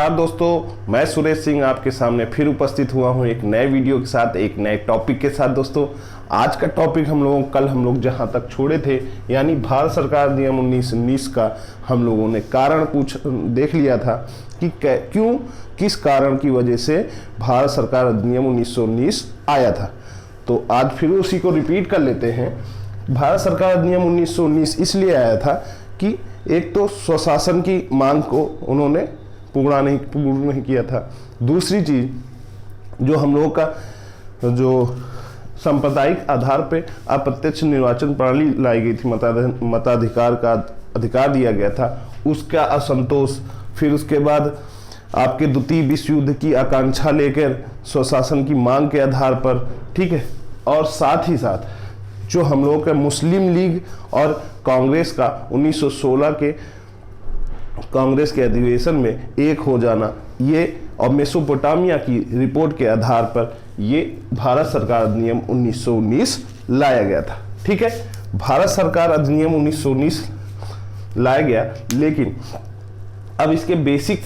दोस्तों, मैं सुरेश सिंह आपके सामने फिर उपस्थित हुआ हूं एक नए वीडियो के साथ, एक नए टॉपिक के साथ। दोस्तों, आज का टॉपिक कल हम लोग जहां तक छोड़े थे, यानी भारत सरकार अधिनियम 1919 का हम लोगों ने कारण देख लिया था कि किस कारण की वजह से भारत सरकार अधिनियम 1919 आया था। तो आज फिर उसी को रिपीट कर लेते हैं। भारत सरकार अधिनियम 1919 इसलिए आया था कि एक तो स्वशासन की मांग को उन्होंने पूर्ण नहीं किया था। दूसरी चीज, जो हम लोगों का जो सांप्रदायिक आधार पे अप्रत्यक्ष निर्वाचन प्रणाली लाई गई थी, मताधिकार का अधिकार दिया गया था, उसका असंतोष, फिर उसके बाद आपके द्वितीय विश्व युद्ध की आकांक्षा लेकर स्वशासन की मांग के आधार पर, ठीक है, और साथ ही साथ जो हम लोगों का मुस्लिम लीग और कांग्रेस का 1916 के कांग्रेस के अधिवेशन में एक हो जाना, ये और मेसोपोटामिया की रिपोर्ट के आधार पर ये भारत सरकार अधिनियम 1919 लाया गया था। ठीक है, भारत सरकार अधिनियम 1919 लाया गया, लेकिन अब इसके बेसिक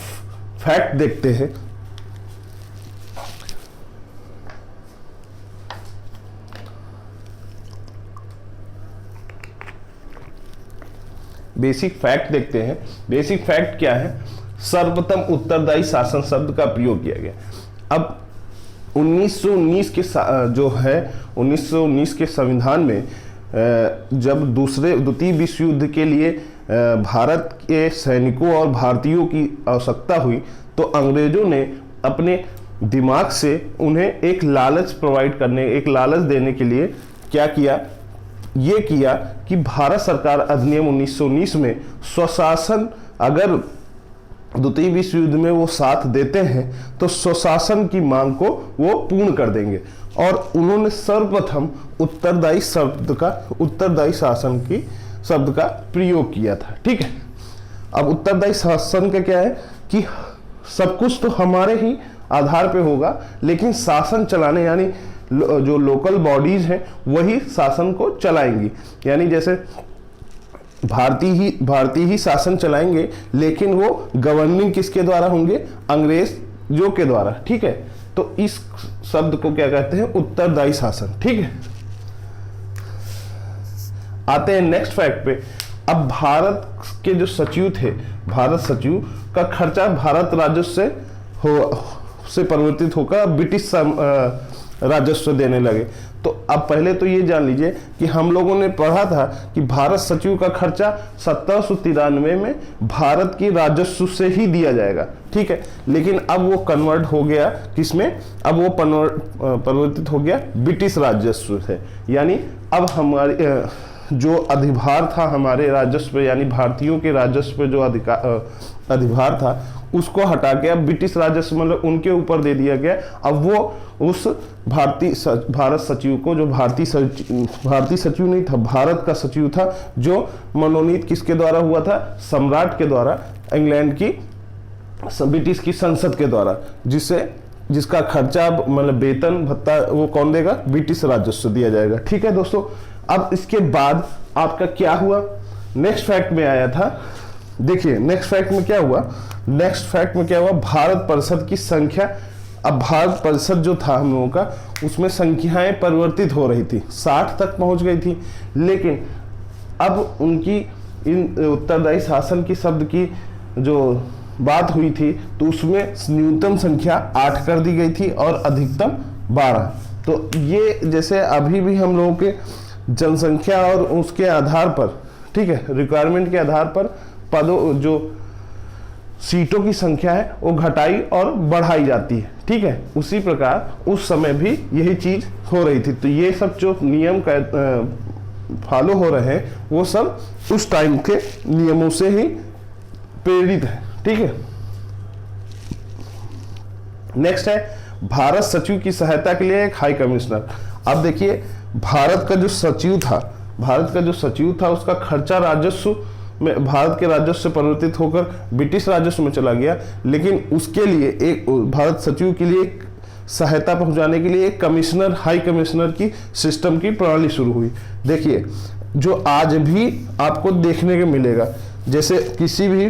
फैक्ट देखते हैं। बेसिक फैक्ट देखते हैं। बेसिक फैक्ट क्या है? सर्वप्रथम उत्तरदायी शासन शब्द का प्रयोग किया गया। अब 1919 के जो है 1919 के संविधान में जब द्वितीय विश्व युद्ध के लिए भारत के सैनिकों और भारतीयों की आवश्यकता हुई, तो अंग्रेजों ने अपने दिमाग से उन्हें एक लालच देने के लिए क्या किया? ये किया कि भारत सरकार अधिनियम 1919 में स्वशासन, अगर द्वितीय विश्व युद्ध में वो साथ देते हैं तो स्वशासन की मांग को वो पूर्ण कर देंगे। और उन्होंने सर्वप्रथम उत्तरदायी शासन की शब्द का प्रयोग किया था। ठीक है, अब उत्तरदायी शासन का क्या है कि सब कुछ तो हमारे ही आधार पे होगा, लेकिन शासन चलाने, यानी जो लोकल बॉडीज हैं वही शासन को चलाएंगी। यानी जैसे भारतीय ही शासन चलाएंगे, लेकिन वो गवर्निंग किसके द्वारा होंगे? अंग्रेजों के द्वारा। ठीक है, तो इस शब्द को क्या कहते हैं? उत्तरदायी शासन। ठीक है, आते हैं नेक्स्ट फैक्ट पे। अब भारत के जो सचिव थे, भारत सचिव का खर्चा भारत राजस्व से परिवर्तित होकर ब्रिटिश राजस्व देने लगे। तो अब पहले तो ये जान लीजिए कि हम लोगों ने पढ़ा था कि भारत सचिव का खर्चा 1793 में भारत की राजस्व से ही दिया जाएगा। ठीक है, लेकिन अब वो कन्वर्ट हो गया किसमें? अब वो परिवर्तित हो गया ब्रिटिश राजस्व से। यानी अब हमारे जो अधिभार था हमारे राजस्व, यानी भारतीयों के राजस्व पे जो अधिभार था, उसको हटा के अब ब्रिटिश राजस्व मतलब उनके ऊपर दे दिया गया। अब वो उस भारत सचिव को, जो भारतीय सचिव नहीं था, भारत का सचिव था, जो मनोनीत किसके द्वारा हुआ था? सम्राट के द्वारा, इंग्लैंड की ब्रिटिश की संसद के द्वारा, जिसका खर्चा मतलब वेतन भत्ता वो कौन देगा? ब्रिटिश राजस्व दिया जाएगा। ठीक है दोस्तों, अब इसके बाद आपका क्या हुआ? नेक्स्ट फैक्ट में आया था। देखिए नेक्स्ट फैक्ट में क्या हुआ? भारत परिषद की संख्या, अब भारत परिषद जो था हम लोगों का, उसमें संख्याएं परिवर्तित हो रही थी, 60 तक पहुंच गई थी, लेकिन अब उनकी इन उत्तरदायी शासन की शब्द की जो बात हुई थी, तो उसमें न्यूनतम संख्या 8 कर दी गई थी और अधिकतम 12। तो ये जैसे अभी भी हम लोगों के जनसंख्या और उसके आधार पर, ठीक है, रिक्वायरमेंट के आधार पर पदों, जो सीटों की संख्या है वो घटाई और बढ़ाई जाती है। ठीक है, उसी प्रकार उस समय भी यही चीज हो रही थी। तो ये सब जो नियम का फॉलो हो रहे हैं, वो सब उस टाइम के नियमों से ही प्रेरित है। ठीक है, नेक्स्ट है भारत सचिव की सहायता के लिए एक हाई कमिश्नर। अब देखिए, भारत का जो सचिव था उसका खर्चा राजस्व में, भारत के राजस्व से परिवर्तित होकर ब्रिटिश राजस्व में चला गया, लेकिन उसके लिए एक भारत सचिव के लिए एक सहायता पहुंचाने के लिए एक कमिश्नर, हाई कमिश्नर की सिस्टम की प्रणाली शुरू हुई। देखिए, जो आज भी आपको देखने को मिलेगा, जैसे किसी भी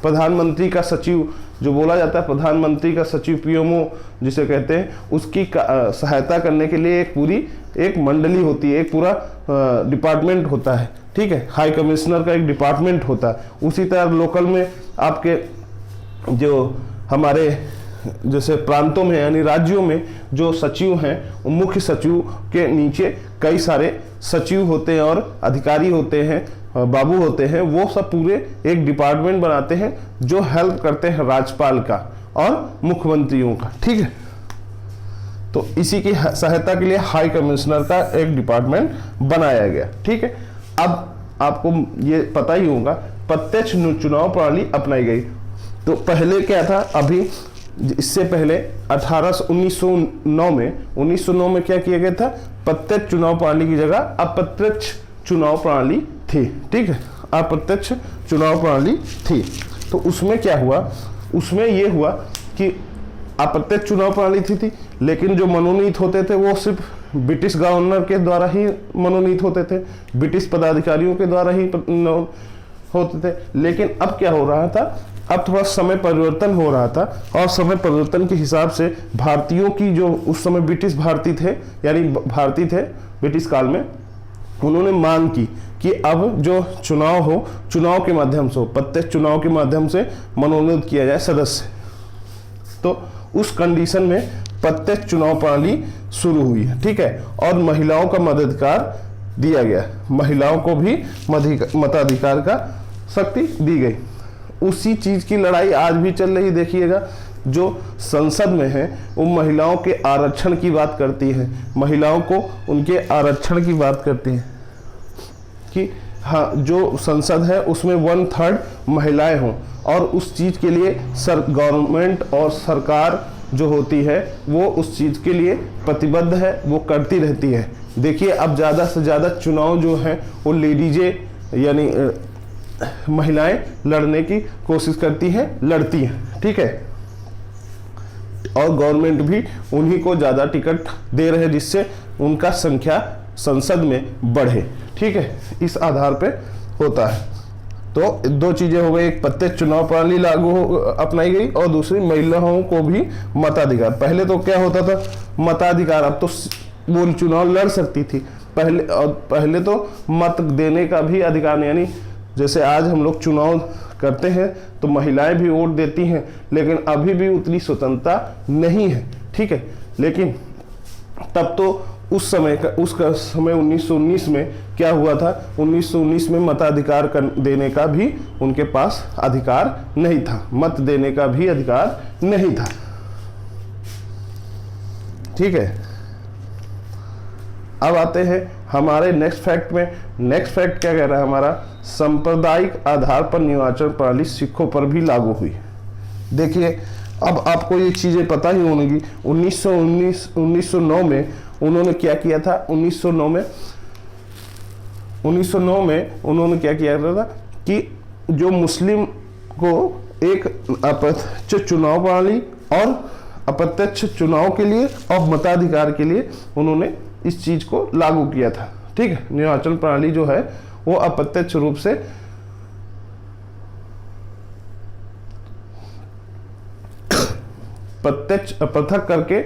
प्रधानमंत्री का सचिव जो बोला जाता है, प्रधानमंत्री का सचिव पीएमओ जिसे कहते हैं, उसकी सहायता करने के लिए एक पूरी एक मंडली होती है, एक पूरा डिपार्टमेंट होता है, ठीक है। हाई कमिश्नर का एक डिपार्टमेंट होता है। उसी तरह लोकल में आपके जो हमारे जैसे प्रांतों में यानी राज्यों में जो सचिव हैं, मुख्य सचिव के नीचे कई सारे सचिव होते हैं और अधिकारी होते हैं, बाबू होते हैं। वो सब पूरे एक डिपार्टमेंट बनाते हैं जो हेल्प करते हैं राज्यपाल का और मुख्यमंत्रियों का, ठीक है। तो इसी की सहायता के लिए हाई कमिश्नर का एक डिपार्टमेंट बनाया गया, ठीक है। अब आपको ये पता ही होगा प्रत्यक्ष चुनाव प्रणाली अपनाई गई। तो पहले क्या था, अभी इससे पहले 1909 में क्या किया गया था, प्रत्यक्ष चुनाव प्रणाली की जगह अप्रत्यक्ष चुनाव प्रणाली थी, ठीक है। अप्रत्यक्ष चुनाव प्रणाली थी। तो उसमें क्या हुआ, उसमें ये हुआ कि अप्रत्यक्ष चुनाव प्रणाली थी, लेकिन जो मनोनीत होते थे वो सिर्फ ब्रिटिश गवर्नर के द्वारा ही मनोनीत होते थे, ब्रिटिश पदाधिकारियों के द्वारा ही होते थे। लेकिन अब क्या हो रहा था, अब थोड़ा समय परिवर्तन हो रहा था और समय परिवर्तन के हिसाब से भारतीयों की जो उस समय ब्रिटिश भारतीय थे यानी भारतीय थे ब्रिटिश काल में, उन्होंने मांग की कि अब जो चुनाव हो, चुनाव के माध्यम से हो, प्रत्यक्ष चुनाव के माध्यम से मनोनीत किया जाए सदस्य। तो उस कंडीशन में प्रत्यक्ष चुनाव प्रणाली शुरू हुई है, ठीक है। और महिलाओं का मताधिकार दिया गया, महिलाओं को भी मताधिकार का शक्ति दी गई। उसी चीज की लड़ाई आज भी चल रही, देखिएगा जो संसद में है वो महिलाओं के आरक्षण की बात करती है, महिलाओं को उनके आरक्षण की बात करती है कि हाँ जो संसद है उसमें 1/3 महिलाएं हों, और उस चीज के लिए गवर्नमेंट और सरकार जो होती है वो उस चीज के लिए प्रतिबद्ध है, वो करती रहती है। देखिए अब ज़्यादा से ज़्यादा चुनाव जो है वो लेडीजें यानी महिलाएं लड़ने की कोशिश करती हैं, लड़ती हैं, ठीक है। और गवर्नमेंट भी उन्हीं को ज़्यादा टिकट दे रहे हैं जिससे उनका संख्या संसद में बढ़े, ठीक है। इस आधार पे होता है। तो दो चीजें हो गई, एक प्रत्यक्ष चुनाव प्रणाली अपनाई गई और दूसरी महिलाओं को भी मताधिकार। पहले तो क्या होता था, मताधिकार, अब तो वो चुनाव लड़ सकती थी पहले तो मत देने का भी अधिकार नहीं, यानी जैसे आज हम लोग चुनाव करते हैं तो महिलाएं भी वोट देती हैं, लेकिन अभी भी उतनी स्वतंत्रता नहीं है, ठीक है। लेकिन तब तो उस समय 1919 में क्या हुआ था, 1919 में मताधिकार देने का भी उनके पास अधिकार नहीं था, मत देने का भी अधिकार नहीं था, ठीक है। अब आते हैं हमारे नेक्स्ट फैक्ट में। नेक्स्ट फैक्ट क्या कह रहा है हमारा, सांप्रदायिक आधार पर निर्वाचन प्रणाली सिखों पर भी लागू हुई। देखिए अब आपको ये चीजें पता ही होंगी। 1909 में उन्होंने क्या किया था, 1909 में उन्होंने क्या किया था कि जो मुस्लिम को एक अप्रत्यक्ष चुनाव प्रणाली और अप्रत्यक्ष चुनाव के लिए और मताधिकार के लिए उन्होंने इस चीज को लागू किया था, ठीक है। निर्वाचन प्रणाली जो है वो अप्रत्यक्ष रूप से पृथक करके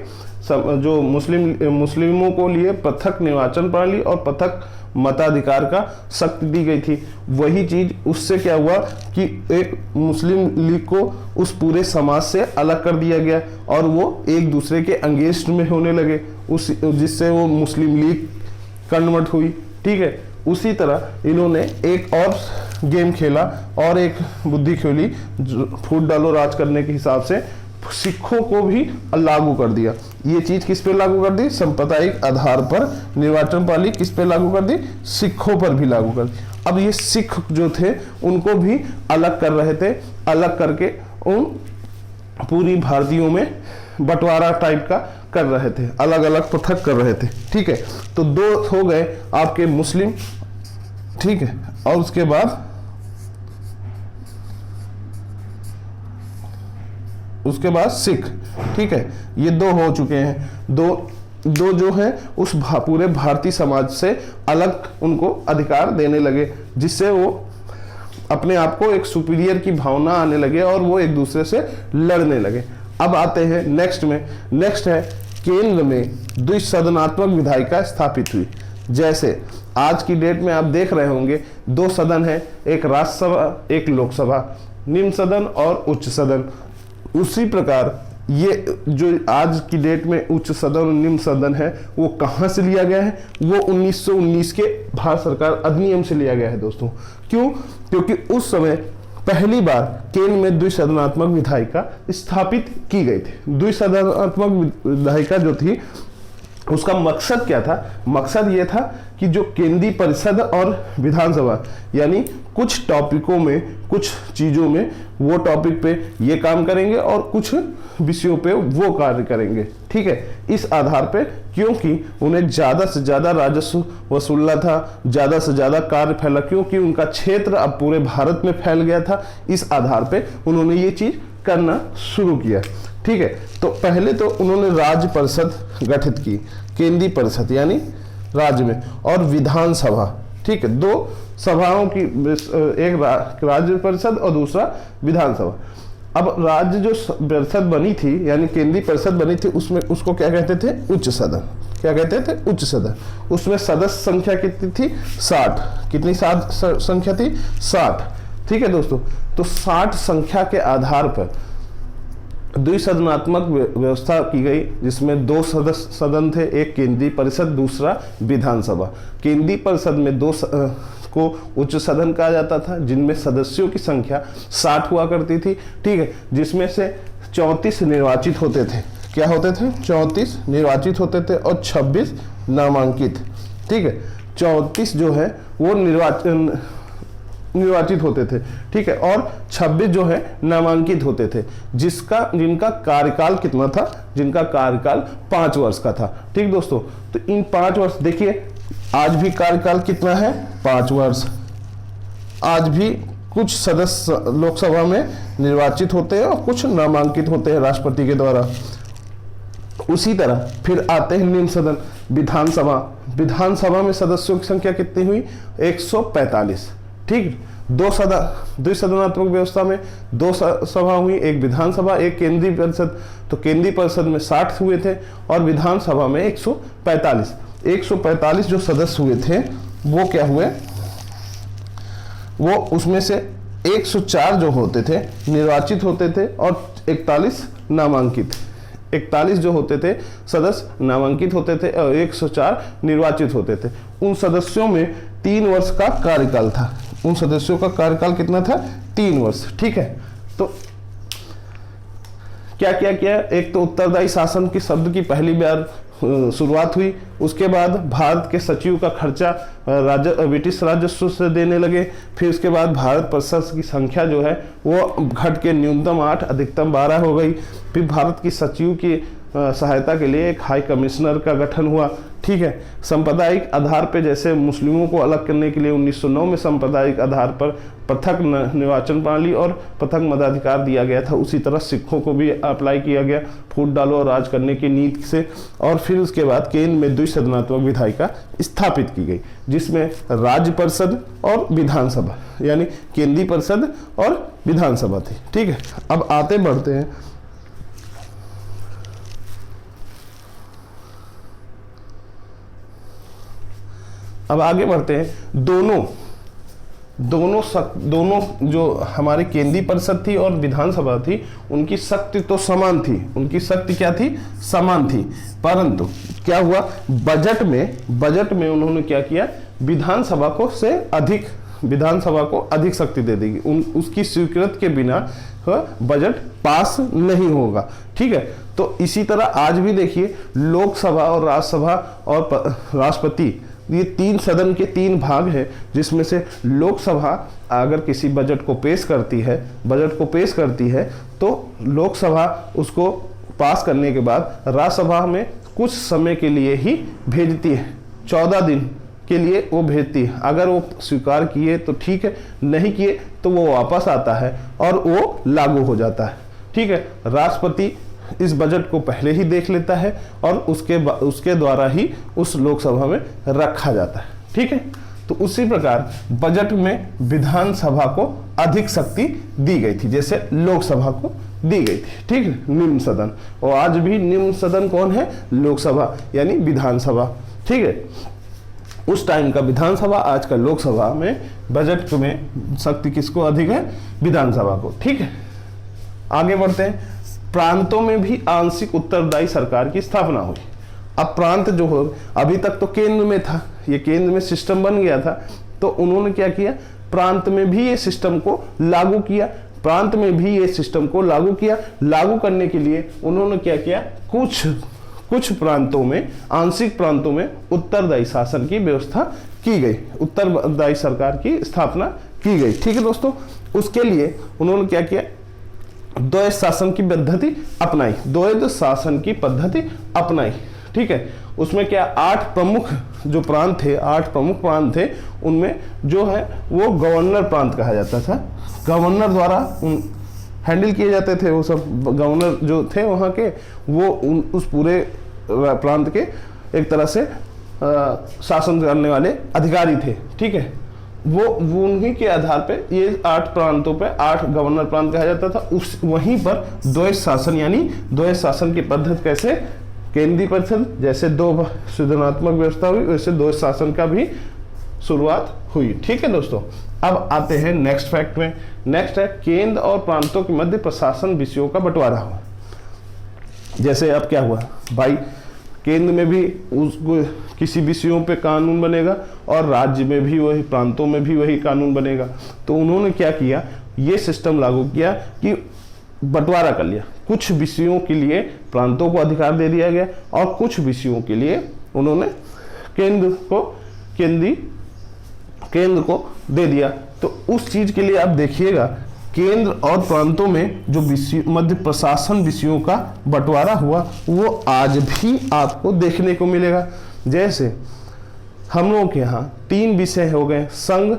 जो मुस्लिमों को लिए पृथक निर्वाचन प्रणाली और पृथक मताधिकार का शक्ति दी गई थी। वही चीज उससे क्या हुआ कि एक मुस्लिम लीग को उस पूरे समाज से अलग कर दिया गया और वो एक दूसरे के अगेंस्ट में होने लगे, जिससे वो मुस्लिम लीग कन्वर्ट हुई, ठीक है। उसी तरह इन्होंने एक और गेम खेला और एक बुद्धि खेली, फूट डालो राज करने के हिसाब से सिखों को भी लागू कर दिया। ये चीज किस पे लागू कर दी, सांप्रदायिक आधार पर निर्वाचन प्रणाली किस पे लागू कर दी, सिखों पर भी लागू कर दी। अब ये सिख जो थे उनको भी अलग कर रहे थे, अलग करके उन पूरी भारतीयों में बंटवारा टाइप का कर रहे थे, अलग अलग पृथक कर रहे थे, ठीक है। तो दो हो गए आपके मुस्लिम, ठीक है, और उसके बाद सिख, ठीक है। ये दो हो चुके हैं, दो जो है उस पूरे भारतीय समाज से अलग उनको अधिकार देने लगे, जिससे वो अपने आप को एक सुपीरियर की भावना आने लगे और वो एक दूसरे से लड़ने लगे। अब आते हैं नेक्स्ट में। नेक्स्ट है केंद्र में द्विसदनात्मक विधायिका स्थापित हुई। जैसे आज की डेट में आप देख रहे होंगे 2 सदन है, एक राज्यसभा एक लोकसभा, निम्न सदन और उच्च सदन। उसी प्रकार ये जो आज की डेट में उच्च सदन और निम्न सदन है वो कहाँ से लिया गया है, वो 1919 के भारत सरकार अधिनियम से लिया गया है दोस्तों। क्यों? क्योंकि उस समय पहली बार केंद्र में द्विसदनात्मक विधायिका स्थापित की गई थी। द्विसदनात्मक विधायिका जो थी उसका मकसद क्या था? मकसद ये था कि जो केंद्रीय परिषद और विधानसभा यानी कुछ टॉपिकों में, कुछ चीज़ों में वो टॉपिक पे ये काम करेंगे और कुछ विषयों पे वो कार्य करेंगे। ठीक है, इस आधार पे, क्योंकि उन्हें ज़्यादा से ज़्यादा राजस्व वसूलना था, ज़्यादा से ज़्यादा कार्य फैला, क्योंकि उनका क्षेत्र अब पूरे भारत में फैल गया था। इस आधार पे उन्होंने ये चीज़ करना शुरू किया। ठीक है, तो पहले तो उन्होंने राज्य परिषद गठित की, केंद्रीय परिषद यानी राज्य में, और विधानसभा। ठीक है, 2 सभाओं की, एक राज्य परिषद और दूसरा विधानसभा। अब राज्य जो परिषद बनी थी यानी केंद्रीय परिषद बनी थी उसमें उसको क्या कहते थे? उच्च सदन। क्या कहते थे? उच्च सदन। उसमें सदस्य संख्या कितनी थी? 60। कितनी संख्या थी? 60। ठीक है दोस्तों, तो 60 संख्या के आधार पर द्विसदनात्मक व्यवस्था की गई, जिसमें 2 सदन थे, एक केंद्रीय परिषद दूसरा विधानसभा। केंद्रीय परिषद में 2 को उच्च सदन कहा जाता था, जिनमें सदस्यों की संख्या 60 हुआ करती थी। ठीक है, जिसमें से 34 निर्वाचित होते थे। क्या होते थे? 34 निर्वाचित होते थे और 26 नामांकित। ठीक है, 34 जो है वो निर्वाचित होते थे। ठीक है, और 26 जो है नामांकित होते थे, जिनका कार्यकाल कितना था? जिनका कार्यकाल 5 वर्ष का था। ठीक दोस्तों, तो इन 5 वर्ष, देखिए आज भी कार्यकाल कितना है? 5 वर्ष। आज भी कुछ सदस्य लोकसभा में निर्वाचित होते हैं और कुछ नामांकित होते हैं राष्ट्रपति के द्वारा। उसी तरह फिर आते हैं निम्न सदन, विधानसभा। विधानसभा में सदस्यों की संख्या कितनी हुई? 145। ठीक, 2 द्विसदनात्मक व्यवस्था में 2 सभा हुई, एक विधानसभा एक केंद्रीय परिषद। तो केंद्रीय परिषद में 60 हुए थे और विधानसभा में 145। 145 जो सदस्य हुए थे वो क्या हुए? वो उसमें से 104 जो होते थे निर्वाचित होते थे और 41 नामांकित। 41 जो होते थे सदस्य नामांकित होते थे और 104 निर्वाचित होते थे। उन सदस्यों में 3 वर्ष का कार्यकाल था। उन सदस्यों का कार्यकाल कितना था? 3 वर्ष। ठीक है, तो क्या क्या किया? एक तो उत्तरदायी शासन के शब्द की पहली बार शुरुआत हुई। उसके बाद भारत के सचिव का खर्चा ब्रिटिश राजस्व से देने लगे। फिर उसके बाद भारत परिषद की संख्या जो है वो घट के न्यूनतम 8 अधिकतम 12 हो गई। फिर भारत की सचिव की सहायता के लिए एक हाई कमिश्नर का गठन हुआ। ठीक है, सांप्रदायिक आधार पर, जैसे मुस्लिमों को अलग करने के लिए 1909 में सांप्रदायिक आधार पर पृथक निर्वाचन प्रणाली और पृथक मताधिकार दिया गया था, उसी तरह सिखों को भी अप्लाई किया गया फूट डालो और राज करने की नीति से। और फिर उसके बाद केंद्र में द्विसदनात्मक विधायिका स्थापित की गई, जिसमें राज्य परिषद और विधानसभा यानी केंद्रीय परिषद और विधानसभा थी। ठीक है, अब आते बढ़ते हैं अब आगे बढ़ते हैं। दोनों जो हमारी केंद्रीय परिषद थी और विधानसभा थी, उनकी शक्ति तो समान थी। उनकी शक्ति क्या थी? समान थी। परंतु क्या हुआ? बजट में उन्होंने क्या किया? विधानसभा को अधिक शक्ति दे देगी। उसकी स्वीकृति के बिना बजट पास नहीं होगा। ठीक है, तो इसी तरह आज भी देखिए लोकसभा और राज्यसभा और राष्ट्रपति, ये 3 सदन के 3 भाग हैं, जिसमें से लोकसभा अगर किसी बजट को पेश करती है तो लोकसभा उसको पास करने के बाद राज्यसभा में कुछ समय के लिए ही भेजती है। 14 दिन के लिए वो भेजती है। अगर वो स्वीकार किए तो ठीक है, नहीं किए तो वो वापस आता है और वो लागू हो जाता है। ठीक है, राष्ट्रपति इस बजट को पहले ही देख लेता है और उसके द्वारा ही उस लोकसभा में रखा जाता है। ठीक है, तो उसी प्रकार बजट में विधानसभा को अधिक शक्ति दी गई थी जैसे लोकसभा को दी गई थी, ठीक है, निम्न सदन। और आज भी निम्न सदन कौन है? लोकसभा यानी विधानसभा, ठीक है। उस टाइम का विधानसभा, आज का लोकसभा में बजट में शक्ति किसको अधिक है? विधानसभा को, ठीक है। आगे बढ़ते हैं। प्रांतों में भी आंशिक उत्तरदायी सरकार की स्थापना हुई। अब प्रांत जो हो, अभी तक तो केंद्र में था, ये केंद्र में सिस्टम बन गया था, तो उन्होंने क्या किया? प्रांत में भी ये सिस्टम को लागू किया। प्रांत में भी ये सिस्टम को लागू किया। लागू करने के लिए उन्होंने क्या किया? कुछ प्रांतों में, आंशिक प्रांतों में उत्तरदायी शासन की व्यवस्था की गई, उत्तरदायी सरकार की स्थापना की गई, ठीक है दोस्तों। उसके लिए उन्होंने क्या किया? द्वैध शासन की पद्धति अपनाई, द्वैध शासन की पद्धति अपनाई, ठीक है। उसमें क्या 8 प्रमुख जो प्रांत थे, 8 प्रमुख प्रांत थे, उनमें जो है वो गवर्नर प्रांत कहा जाता था। गवर्नर द्वारा हैंडल किए जाते थे वो सब। गवर्नर जो थे वहाँ के, वो उस पूरे प्रांत के एक तरह से शासन करने वाले अधिकारी थे, ठीक है। वो उन्हीं के आधार पे ये 8 प्रांतों पे 8 गवर्नर प्रांत कहा जाता था। उस वहीं पर द्वैध शासन यानी द्वैध शासन की पद्धति कैसे? केंद्रीय परिषद जैसे 2 सृजनात्मक व्यवस्था हुई, वैसे द्वैध शासन का भी शुरुआत हुई, ठीक है दोस्तों। अब आते हैं नेक्स्ट फैक्ट में। नेक्स्ट है केंद्र और प्रांतों के मध्य प्रशासन विषयों का बंटवारा हुआ। जैसे अब क्या हुआ भाई, केंद्र में भी उसको किसी विषयों पे कानून बनेगा और राज्य में भी वही, प्रांतों में भी वही कानून बनेगा। तो उन्होंने क्या किया? ये सिस्टम लागू किया कि बंटवारा कर लिया। कुछ विषयों के लिए प्रांतों को अधिकार दे दिया गया और कुछ विषयों के लिए उन्होंने केंद्र को दे दिया। तो उस चीज के लिए आप देखिएगा, केंद्र और प्रांतों में जो मध्य प्रशासन विषयों का बंटवारा हुआ वो आज भी आपको देखने को मिलेगा। जैसे हम लोगों के यहाँ 3 विषय हो गए, संघ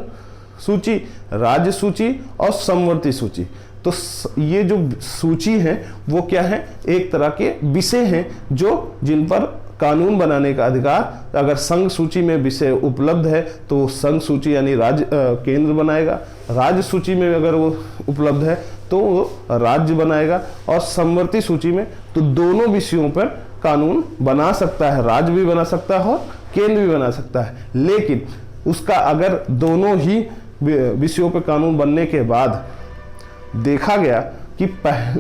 सूची, राज्य सूची और समवर्ती सूची। तो ये जो सूची है वो क्या है? एक तरह के विषय हैं जो जिन पर कानून बनाने का अधिकार, अगर संघ सूची में विषय उपलब्ध है तो संघ सूची यानी राज्य केंद्र बनाएगा, राज्य सूची में अगर वो उपलब्ध है तो वो राज्य बनाएगा, और समवर्ती सूची में तो दोनों विषयों पर कानून बना सकता है, राज्य भी बना सकता है और केंद्र भी बना सकता है। लेकिन उसका अगर दोनों ही विषयों पर कानून बनने के बाद देखा गया कि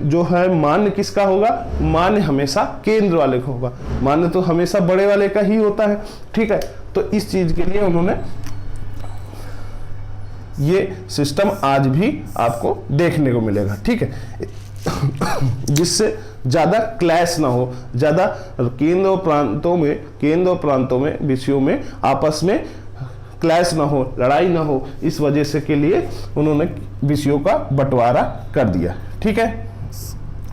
जो है मान्य किसका होगा? मान्य हमेशा केंद्र वाले को होगा, मान्य तो हमेशा बड़े वाले का ही होता है, ठीक है। तो इस चीज के लिए उन्होंने ये सिस्टम आज भी आपको देखने को मिलेगा, ठीक है। जिससे ज्यादा क्लैश ना हो, ज्यादा केंद्र और प्रांतों में विषयों में आपस में क्लैश ना हो, लड़ाई ना हो, इस वजह से के लिए उन्होंने विषयों का बंटवारा कर दिया, ठीक है।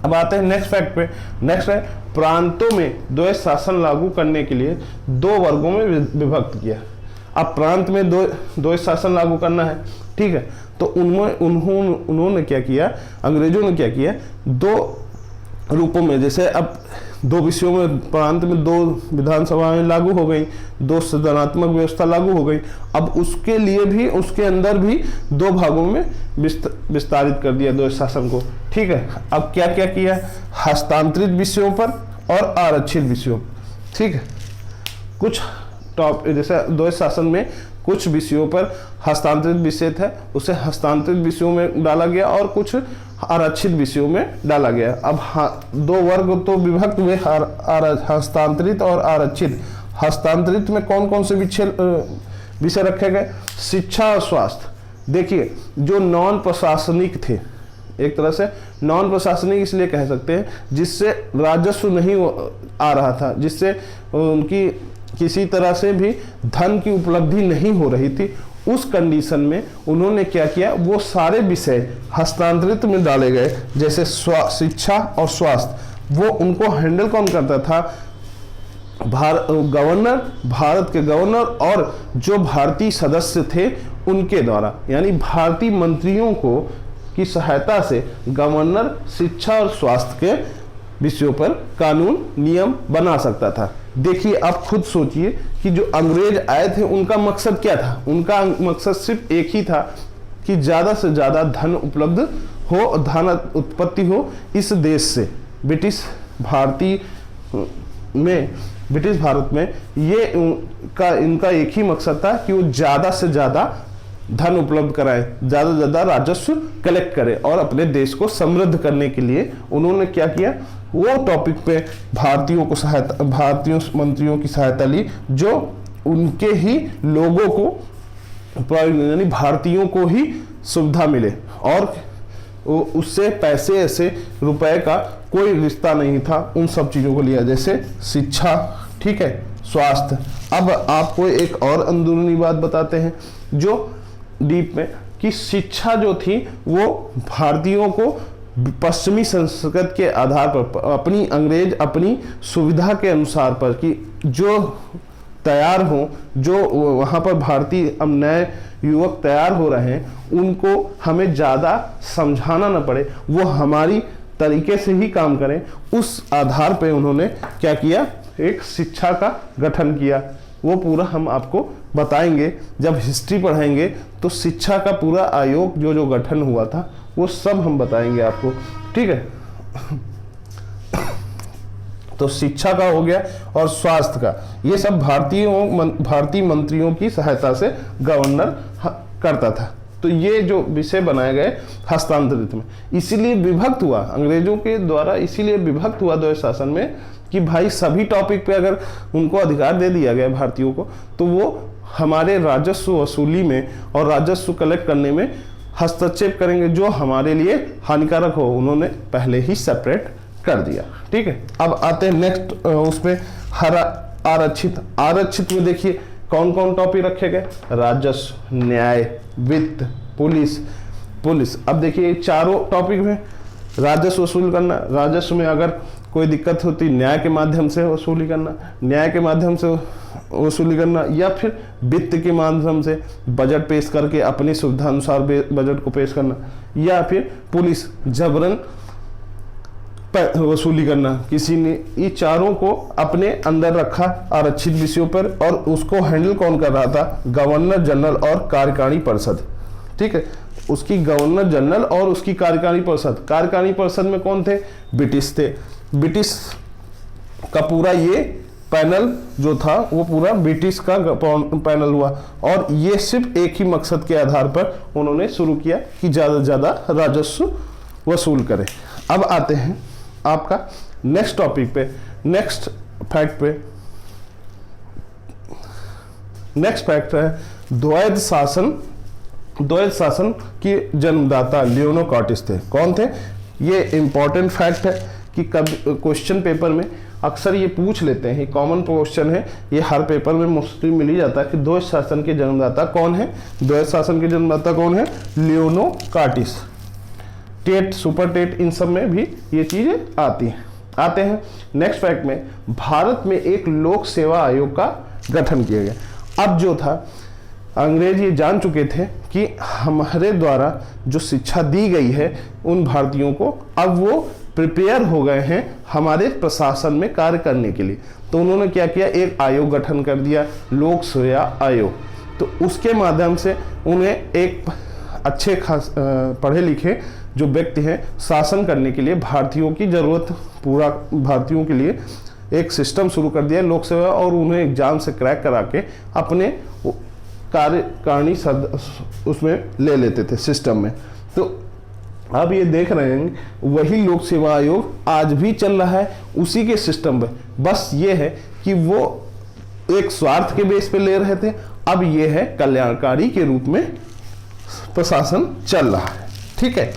अब आते हैं नेक्स्ट फैक्ट पे। नेक्स्ट है प्रांतों में द्वैध शासन लागू करने के लिए 2 वर्गों में विभक्त किया। अब प्रांत में द्वैध शासन लागू करना है, ठीक है। तो उन्होंने क्या किया? अंग्रेजों ने क्या किया? 2 रूपों में, जैसे अब 2 विषयों में प्रांत में 2 विधानसभाएं लागू हो गई, 2 सदनात्मक व्यवस्था लागू हो गई। अब उसके लिए भी, उसके अंदर भी 2 भागों में विस्तारित कर दिया द्वैध शासन को, ठीक है। अब क्या क्या किया? हस्तांतरित विषयों पर और आरक्षित विषयों, ठीक है। कुछ जैसे द्वैध शासन में कुछ विषयों पर हस्तांतरित विषय था, उसे हस्तांतरित विषयों में डाला गया और कुछ आरक्षित विषयों में डाला गया। अब 2 वर्ग तो विभक्त हुए, हस्तांतरित और आरक्षित। हस्तांतरित में कौन कौन से विषय रखे गए? शिक्षा और स्वास्थ्य। देखिए, जो नॉन प्रशासनिक थे, एक तरह से नॉन प्रशासनिक इसलिए कह सकते हैं जिससे राजस्व नहीं आ रहा था, जिससे उनकी किसी तरह से भी धन की उपलब्धि नहीं हो रही थी, उस कंडीशन में उन्होंने क्या किया? वो सारे विषय हस्तांतरित में डाले गए। जैसे शिक्षा और स्वास्थ्य, वो उनको हैंडल कौन करता था? गवर्नर, भारत के गवर्नर और जो भारतीय सदस्य थे उनके द्वारा, यानी भारतीय मंत्रियों को की सहायता से गवर्नर शिक्षा और स्वास्थ्य के विषयों पर कानून नियम बना सकता था, देखिए आप खुद सोचिए कि जो अंग्रेज आए थे उनका मकसद क्या था। उनका मकसद सिर्फ एक ही था कि ज़्यादा से ज़्यादा धन उपलब्ध हो, धन उत्पत्ति हो इस देश से। ब्रिटिश भारत में ये इनका एक ही मकसद था कि वो ज़्यादा से ज़्यादा धन उपलब्ध कराए, ज़्यादा से ज़्यादा राजस्व कलेक्ट करें और अपने देश को समृद्ध करने के लिए उन्होंने क्या किया, वो टॉपिक पे भारतीय मंत्रियों की सहायता ली, जो उनके ही लोगों को यानी भारतीयों को ही सुविधा मिले और उससे पैसे ऐसे रुपए का कोई रिश्ता नहीं था। उन सब चीज़ों को लिया, जैसे शिक्षा, ठीक है, स्वास्थ्य। अब आपको एक और अंदरूनी बात बताते हैं जो डीप में, कि शिक्षा जो थी वो भारतीयों को पश्चिमी संस्कृत के आधार पर अंग्रेज अपनी सुविधा के अनुसार पर कि जो तैयार हो, जो वहाँ पर भारतीय अब नए युवक तैयार हो रहे हैं उनको हमें ज़्यादा समझाना ना पड़े, वो हमारी तरीके से ही काम करें, उस आधार पे उन्होंने क्या किया, एक शिक्षा का गठन किया। वो पूरा हम आपको बताएंगे जब हिस्ट्री पढ़ाएंगे, तो शिक्षा का पूरा आयोग जो गठन हुआ था वो सब हम बताएंगे आपको, ठीक है। तो शिक्षा का हो गया और स्वास्थ्य का, ये सब भारतीय मंत्रियों की सहायता से गवर्नर करता था। तो ये जो विषय बनाए गए हस्तांतरित में, इसीलिए विभक्त हुआ अंग्रेजों के द्वारा, इसीलिए विभक्त हुआ द्वैध शासन में कि भाई सभी टॉपिक पे अगर उनको अधिकार दे दिया गया भारतीयों को, तो वो हमारे राजस्व वसूली में और राजस्व कलेक्ट करने में हस्तक्षेप करेंगे जो हमारे लिए हानिकारक हो। उन्होंने पहले ही सेपरेट कर दिया, ठीक है। अब आते हैं नेक्स्ट उसमें आरक्षित में देखिए कौन कौन टॉपिक रखे गए, राजस्व, न्याय, वित्त, पुलिस। अब देखिए ये चारों टॉपिक में राजस्व वसूल करना, राजस्व में अगर कोई दिक्कत होती न्याय के माध्यम से वसूली करना, न्याय के माध्यम से वसूली करना, या फिर वित्त के माध्यम से बजट पेश करके अपनी सुविधा अनुसार बजट को पेश करना, या फिर पुलिस जबरन वसूली करना किसी ने। ये चारों को अपने अंदर रखा आरक्षित विषयों पर, और उसको हैंडल कौन कर रहा था, गवर्नर जनरल और कार्यकारिणी परिषद, ठीक है। उसकी गवर्नर जनरल और उसकी कार्यकारिणी परिषद में कौन थे, ब्रिटिश थे। ब्रिटिश का पूरा ये पैनल जो था वो पूरा ब्रिटिश का पैनल हुआ, और ये सिर्फ एक ही मकसद के आधार पर उन्होंने शुरू किया कि ज़्यादा से ज़्यादा राजस्व वसूल करें। अब आते हैं आपका नेक्स्ट टॉपिक पे, नेक्स्ट फैक्ट है द्वैध शासन के जन्मदाता लियोनो कार्टिस थे। कौन थे, ये इंपॉर्टेंट फैक्ट है कि कभी क्वेश्चन पेपर में अक्सर ये पूछ लेते हैं, कॉमन क्वेश्चन है, ये हर पेपर में मोस्टली मिल ही जाता है कि द्वैध शासन के जन्मदाता कौन है। द्वैध शासन के जन्मदाता कौन है, लियोनो कार्टिस। टेट, सुपर टेट, इन सब में भी ये चीजें आती हैं। आते हैं नेक्स्ट फैक्ट में, भारत में एक लोक सेवा आयोग का गठन किया गया। अब जो था अंग्रेज ये जान चुके थे कि हमारे द्वारा जो शिक्षा दी गई है उन भारतीयों को, अब वो प्रिपेयर हो गए हैं हमारे प्रशासन में कार्य करने के लिए। तो उन्होंने क्या किया, एक आयोग गठन कर दिया, लोक सेवा आयोग। तो उसके माध्यम से उन्हें एक अच्छे खास पढ़े लिखे जो व्यक्ति हैं शासन करने के लिए, भारतीयों की जरूरत पूरा भारतीयों के लिए एक सिस्टम शुरू कर दिया लोक सेवा, और उन्हें एग्जाम से क्रैक करा के अपने कार्यकारिणी उसमें ले लेते थे सिस्टम में। तो अब ये देख रहे हैं वही लोक सेवा आयोग आज भी चल रहा है उसी के सिस्टम पे, बस ये है कि वो एक स्वार्थ के बेस पे ले रहे थे, अब ये है कल्याणकारी के रूप में प्रशासन चल रहा है, ठीक है।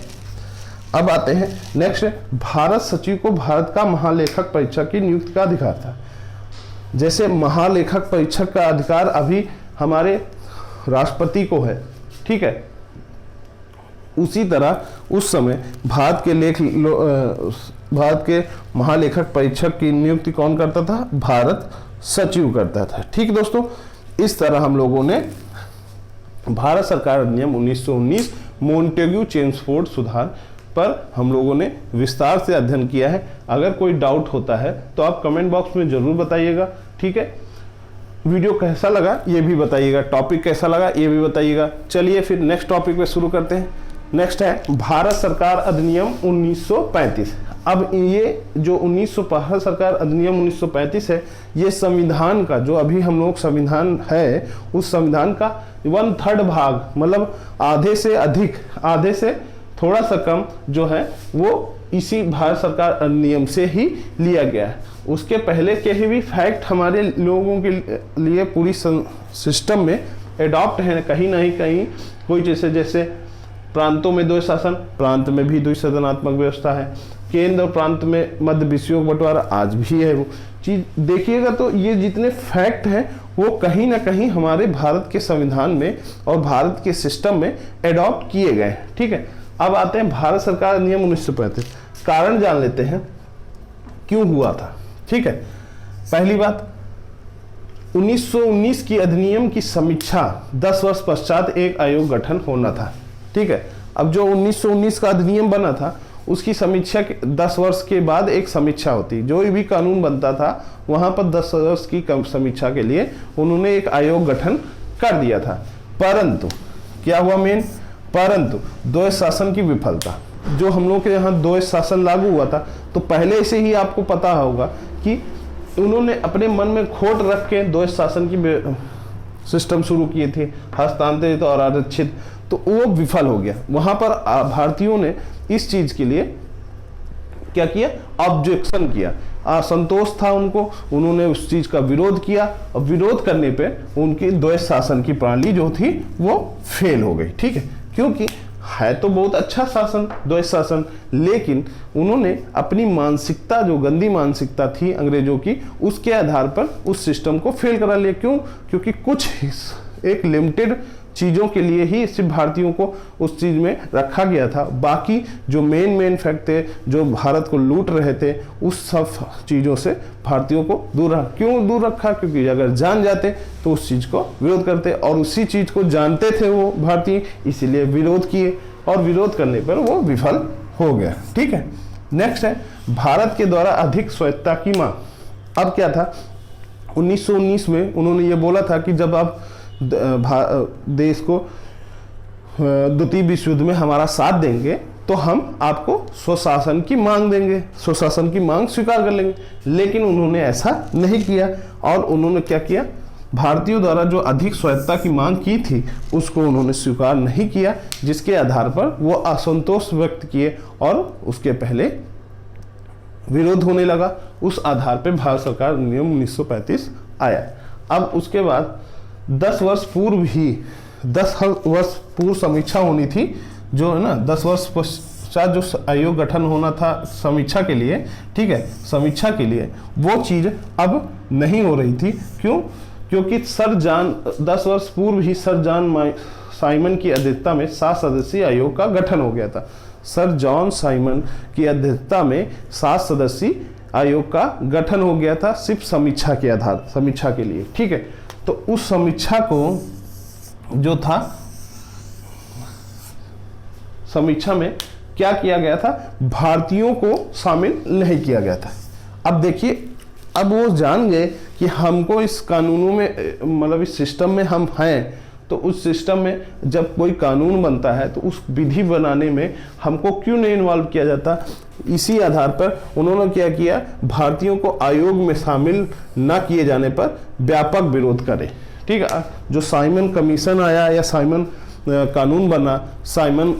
अब आते हैं नेक्स्ट, भारत सचिव को भारत का महालेखक परीक्षक की नियुक्ति का अधिकार था। जैसे महालेखक परीक्षक का अधिकार अभी हमारे राष्ट्रपति को है, ठीक है, उसी तरह उस समय भारत के महालेखक परीक्षक की नियुक्ति कौन करता था, भारत सचिव करता था, ठीक दोस्तों। इस तरह हम लोगों ने भारत सरकार अधिनियम 1919 मोंटेग्यू चेम्सफोर्ड सुधार पर हम लोगों ने विस्तार से अध्ययन किया है। अगर कोई डाउट होता है तो आप कमेंट बॉक्स में जरूर बताइएगा। ठीक है, वीडियो कैसा लगा ये भी बताइएगा, टॉपिक कैसा लगा ये भी बताइएगा। चलिए फिर नेक्स्ट टॉपिक पे शुरू करते हैं। नेक्स्ट है भारत सरकार अधिनियम 1935। अब ये जो भारत सरकार अधिनियम 1935 है, ये संविधान का जो अभी हम लोग संविधान है उस संविधान का 1/3 भाग, मतलब आधे से अधिक, आधे से थोड़ा सा कम जो है वो इसी भारत सरकार अधिनियम से ही लिया गया है। उसके पहले के भी फैक्ट हमारे लोगों के लिए पूरी सिस्टम में एडॉप्ट है कहीं ना कहीं। कोई जैसे प्रांतों में द्वैध शासन, प्रांत में भी द्वैध सदनात्मक व्यवस्था है, केंद्र और प्रांत में मध्य विषयों का बंटवारा आज भी है। वो चीज देखिएगा तो ये जितने फैक्ट हैं वो कहीं ना कहीं हमारे भारत के संविधान में और भारत के सिस्टम में एडॉप्ट किए गए हैं। ठीक है, अब आते हैं भारत सरकार अधिनियम 1935। कारण जान लेते हैं क्यों हुआ था। ठीक है, पहली बात 1919 की अधिनियम की समीक्षा 10 वर्ष पश्चात एक आयोग गठन होना था। ठीक है, अब जो 1919 का अधिनियम बना था उसकी समीक्षा 10 वर्ष के बाद एक समीक्षा होती, जो भी कानून बनता था वहां पर 10 वर्ष की समीक्षा के लिए उन्होंने एक आयोग गठन कर दिया था। परंतु क्या हुआ मेन, परंतु द्वैध शासन की विफलता, जो हम लोग के यहाँ द्वैध शासन लागू हुआ था तो पहले से ही आपको पता होगा कि उन्होंने अपने मन में खोट रख के द्वैध शासन की सिस्टम शुरू किए थे, हस्तांतरित और आरक्षित, तो वो विफल हो गया। वहां पर भारतीयों ने इस चीज के लिए क्या किया, ऑब्जेक्शन किया, असंतोष था उनको, उन्होंने उस चीज का विरोध किया और विरोध करने पे उनकी द्वैध शासन की प्रणाली जो थी वो फेल हो गई। ठीक है, क्योंकि है तो बहुत अच्छा शासन द्वैध शासन, लेकिन उन्होंने अपनी मानसिकता जो गंदी मानसिकता थी अंग्रेजों की, उसके आधार पर उस सिस्टम को फेल करा लिया। क्यों, क्योंकि कुछ एक लिमिटेड चीज़ों के लिए ही सिर्फ भारतीयों को उस चीज़ में रखा गया था, बाकी जो मेन फैक्ट थे जो भारत को लूट रहे थे उस सब चीज़ों से भारतीयों को दूर रखा। क्यों दूर रखा, क्योंकि अगर जान जाते तो उस चीज़ को विरोध करते, और उसी चीज़ को जानते थे वो भारतीय, इसीलिए विरोध किए और विरोध करने पर वो विफल हो गया। ठीक है, नेक्स्ट है भारत के द्वारा अधिक स्वायत्तता की मांग। अब क्या था, 1919 में उन्होंने ये बोला था कि जब आप देश को द्वितीय विश्व युद्ध में हमारा साथ देंगे तो हम आपको स्वशासन की मांग देंगे, स्वशासन की मांग स्वीकार कर लेंगे। लेकिन उन्होंने ऐसा नहीं किया और उन्होंने क्या किया, भारतीयों द्वारा जो अधिक स्वायत्तता की मांग की थी उसको उन्होंने स्वीकार नहीं किया, जिसके आधार पर वो असंतोष व्यक्त किए और उसके पहले विरोध होने लगा। उस आधार पर भारत सरकार अधिनियम 1935 आया। अब उसके बाद 10 वर्ष पूर्व ही 10 वर्ष पूर्व समीक्षा होनी थी, जो है ना 10 वर्ष पश्चात जो आयोग गठन होना था समीक्षा के लिए। ठीक है, समीक्षा के लिए वो चीज़ अब नहीं हो रही थी। क्यों, क्योंकि सर जॉन 10 वर्ष पूर्व ही सर जॉन साइमन की अध्यक्षता में 7 सदस्यीय आयोग का गठन हो गया था। सर जॉन साइमन की अध्यक्षता में 7 सदस्यीय आयोग का गठन हो गया था, सिर्फ समीक्षा के आधार, समीक्षा के लिए। ठीक है, तो उस समीक्षा को जो था, समीक्षा में क्या किया गया था, भारतीयों को शामिल नहीं किया गया था। अब देखिए, अब वो जान गए कि हमको इस कानूनों में, मतलब इस सिस्टम में हम हैं, तो उस सिस्टम में जब कोई कानून बनता है तो उस विधि बनाने में हमको क्यों नहीं इन्वॉल्व किया जाता। इसी आधार पर उन्होंने क्या किया, भारतीयों को आयोग में शामिल न किए जाने पर व्यापक विरोध करे। ठीक है, जो साइमन कमीशन आया या साइमन कानून बना, साइमन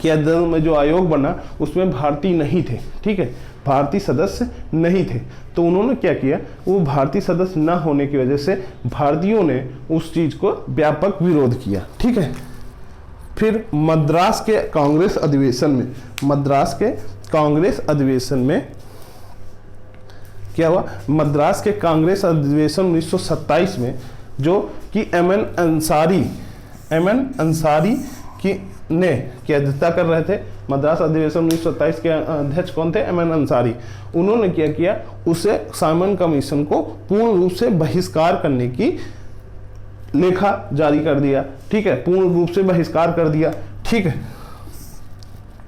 के अध्ययन में जो आयोग बना उसमें भारतीय नहीं थे। ठीक है, भारतीय सदस्य नहीं थे, तो उन्होंने क्या किया, वो भारतीय सदस्य न होने की वजह से भारतीयों ने उस चीज़ को व्यापक विरोध किया। ठीक है, फिर मद्रास के कांग्रेस अधिवेशन में, मद्रास के कांग्रेस अधिवेशन में क्या हुआ, मद्रास के कांग्रेस अधिवेशन 1927 में, जो कि एम.एन. अंसारी की ने की अध्यक्षता कर रहे थे। मद्रास अधिवेशन 1927 के अध्यक्ष कौन थे, एम.एन. अंसारी। उन्होंने क्या किया, उसे साइमन कमीशन को पूर्ण रूप से बहिष्कार करने की लेखा जारी कर दिया। ठीक है, पूर्ण रूप से बहिष्कार कर दिया। ठीक है,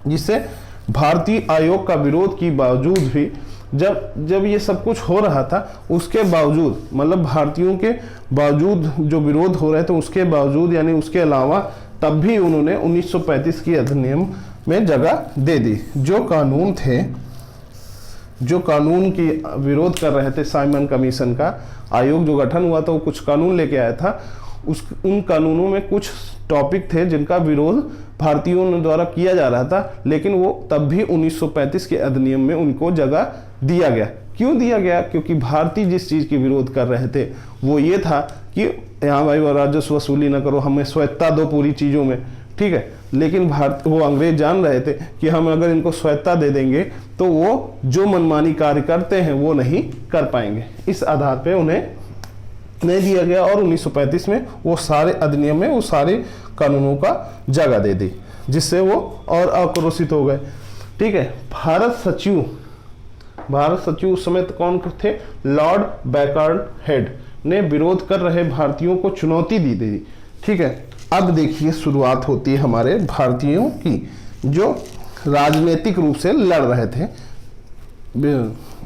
जिससे भारतीय आयोग का विरोध के बावजूद भी जब ये सब कुछ हो रहा था, उसके बावजूद, मतलब भारतीयों के बावजूद जो विरोध हो रहे थे उसके बावजूद, यानी उसके अलावा, तब भी उन्होंने 1935 की अधिनियम में जगह दे दी। जो कानून थे, जो कानून की विरोध कर रहे थे, साइमन कमीशन का आयोग जो गठन हुआ था, वो कुछ कानून लेके आया था। उन कानूनों में कुछ टॉपिक थे जिनका विरोध भारतीयों द्वारा किया जा रहा था, लेकिन वो तब भी 1935 के अधिनियम में उनको जगह दिया गया। क्यों दिया गया? क्योंकि भारतीय जिस चीज़ की विरोध कर रहे थे वो ये था कि यहाँ भाई राजस्व वसूली ना करो, हमें स्वायत्ता दो पूरी चीज़ों में, ठीक है। लेकिन वो अंग्रेज जान रहे थे कि हम अगर इनको स्वायत्ता दे देंगे तो वो जो मनमानी कार्य करते हैं वो नहीं कर पाएंगे। इस आधार पे उन्हें नहीं दिया गया और 1935 में वो सारे अधिनियम में वो सारे कानूनों का जगह दे दी, जिससे वो और आक्रोशित हो गए, ठीक है। भारत सचिव उस समय कौन थे? लॉर्ड बैकर्ड हेड ने विरोध कर रहे भारतीयों को चुनौती दी थी, ठीक है। अब देखिए शुरुआत होती है हमारे भारतीयों की, जो राजनीतिक रूप से लड़ रहे थे,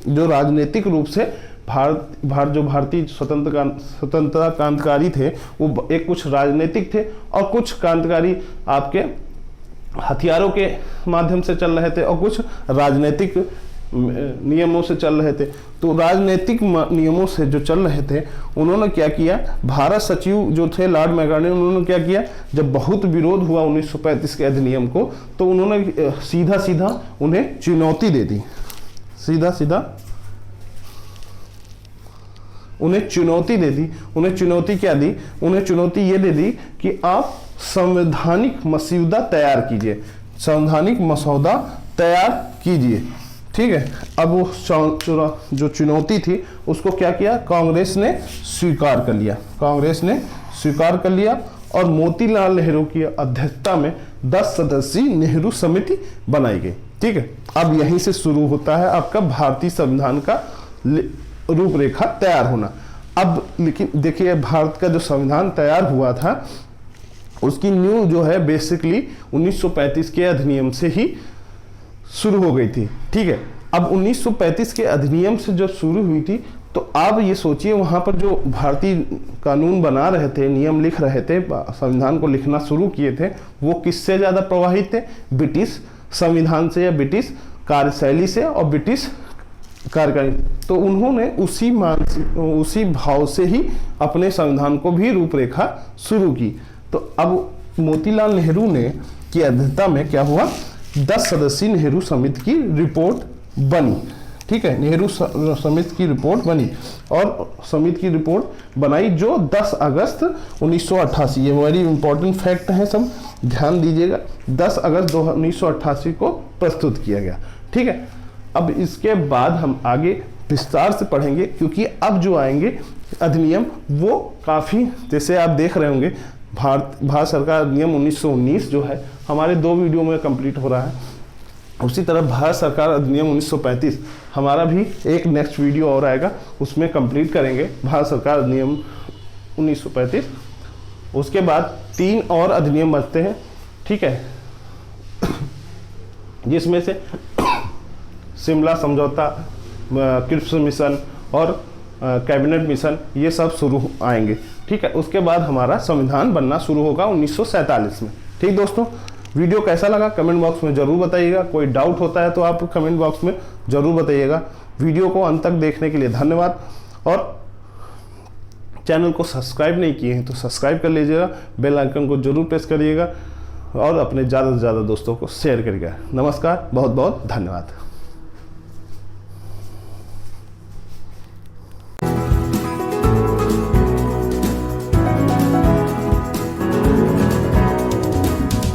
जो राजनीतिक रूप से जो भारतीय स्वतंत्रता क्रांतिकारी थे, वो एक कुछ राजनीतिक थे और कुछ क्रांतिकारी आपके हथियारों के माध्यम से चल रहे थे और कुछ राजनीतिक नियमों से चल रहे थे। तो राजनीतिक नियमों से जो चल रहे थे, उन्होंने क्या किया, भारत सचिव जो थे लॉर्ड मैकार्डने, उन्होंने क्या किया, जब बहुत विरोध हुआ 1935 के अधिनियम को, तो उन्होंने सीधा सीधा उन्हें चुनौती दे दी, उन्हें चुनौती दे दी। उन्हें चुनौती क्या दी? उन्हें चुनौती ये दे दी कि आप संवैधानिक मसौदा तैयार कीजिए, संवैधानिक मसौदा तैयार कीजिए, ठीक है। अब वो जो चुनौती थी उसको क्या किया, कांग्रेस ने स्वीकार कर लिया और मोतीलाल नेहरू की अध्यक्षता में 10 सदस्यीय नेहरू समिति बनाई गई, ठीक है। अब यहीं से शुरू होता है आपका भारतीय संविधान का रूपरेखा तैयार होना। अब लेकिन देखिए, भारत का जो संविधान तैयार हुआ था उसकी न्यू जो है बेसिकली 1935 के अधिनियम से ही शुरू हो गई थी, ठीक है। अब 1935 के अधिनियम से जब शुरू हुई थी, तो आप ये सोचिए वहाँ पर जो भारतीय कानून बना रहे थे, नियम लिख रहे थे, संविधान को लिखना शुरू किए थे, वो किससे ज़्यादा प्रभावित थे? ब्रिटिश संविधान से या ब्रिटिश कार्यशैली से और ब्रिटिश कार्यकारिणी। तो उन्होंने उसी भाव से ही अपने संविधान को भी रूपरेखा शुरू की। तो अब मोतीलाल नेहरू ने की अध्यक्षता में क्या हुआ, 10 सदस्यीय नेहरू समिति की रिपोर्ट बनी, ठीक है। नेहरू समिति की रिपोर्ट बनी और समिति की रिपोर्ट बनाई जो 10 अगस्त 1988, ये वेरी इंपॉर्टेंट फैक्ट है, सब ध्यान दीजिएगा, 10 अगस्त 1988 को प्रस्तुत किया गया, ठीक है। अब इसके बाद हम आगे विस्तार से पढ़ेंगे, क्योंकि अब जो आएंगे अधिनियम वो काफ़ी, जैसे आप देख रहे होंगे, भारत सरकार अधिनियम 1919 जो है हमारे 2 वीडियो में कंप्लीट हो रहा है। उसी तरह भारत सरकार अधिनियम 1935 हमारा भी एक नेक्स्ट वीडियो और आएगा, उसमें कंप्लीट करेंगे भारत सरकार अधिनियम 1935। उसके बाद 3 और अधिनियम बचते हैं, ठीक है, जिसमें से शिमला समझौता, क्रिप्स मिशन और कैबिनेट मिशन, ये सब शुरू आएंगे, ठीक है। उसके बाद हमारा संविधान बनना शुरू होगा 1947 में, ठीक दोस्तों। वीडियो कैसा लगा कमेंट बॉक्स में ज़रूर बताइएगा, कोई डाउट होता है तो आप कमेंट बॉक्स में ज़रूर बताइएगा। वीडियो को अंत तक देखने के लिए धन्यवाद, और चैनल को सब्सक्राइब नहीं किए हैं तो सब्सक्राइब कर लीजिएगा, बेल आइकन को जरूर प्रेस करिएगा और अपने ज़्यादा से ज़्यादा दोस्तों को शेयर करिएगा। नमस्कार, बहुत बहुत धन्यवाद।